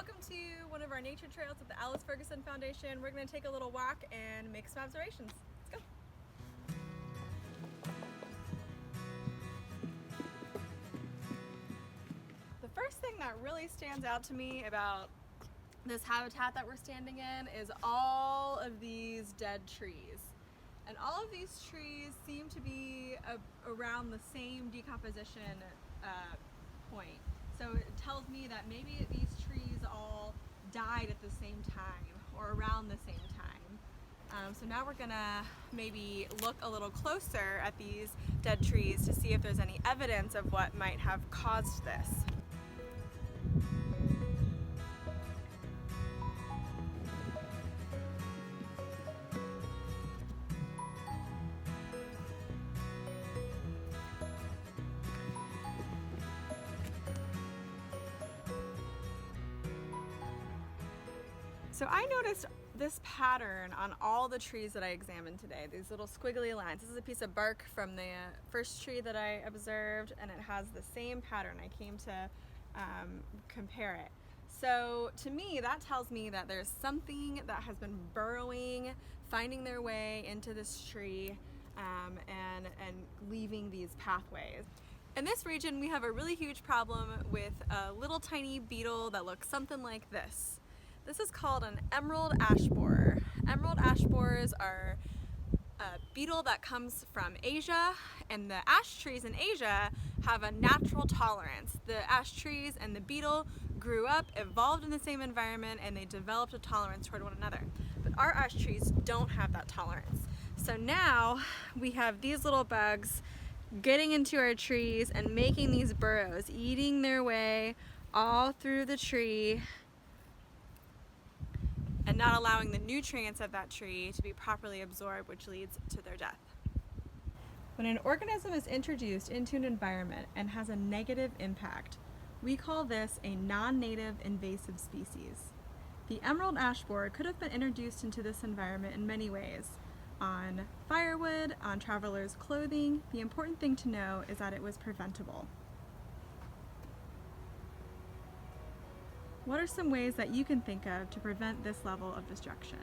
welcome to one of our nature trails at the Alice Ferguson Foundation. We're going to take a little walk and make some observations. Let's go. The first thing that really stands out to me about this habitat that we're standing in is all of these dead trees. And all of these trees seem to be around the same decomposition point. So it tells me that maybe these trees all died at the same time or around the same time. So now we're gonna maybe look a little closer at these dead trees to see if there's any evidence of what might have caused this. So I noticed this pattern on all the trees that I examined today, these little squiggly lines. This is a piece of bark from the first tree that I observed, and it has the same pattern. I came to compare it. So to me, that tells me that there's something that has been burrowing, finding their way into this tree, and leaving these pathways. In this region, we have a really huge problem with a little tiny beetle that looks something like this. This is called an emerald ash borer. Emerald ash borers are a beetle that comes from Asia, and the ash trees in Asia have a natural tolerance. The ash trees and the beetle grew up, evolved in the same environment, and they developed a tolerance toward one another. But our ash trees don't have that tolerance. So now we have these little bugs getting into our trees and making these burrows, eating their way all through the tree, and not allowing the nutrients of that tree to be properly absorbed, which leads to their death. When an organism is introduced into an environment and has a negative impact, we call this a non-native invasive species. The emerald ash borer could have been introduced into this environment in many ways. On firewood, on travelers' clothing. The important thing to know is that it was preventable. What are some ways that you can think of to prevent this level of destruction?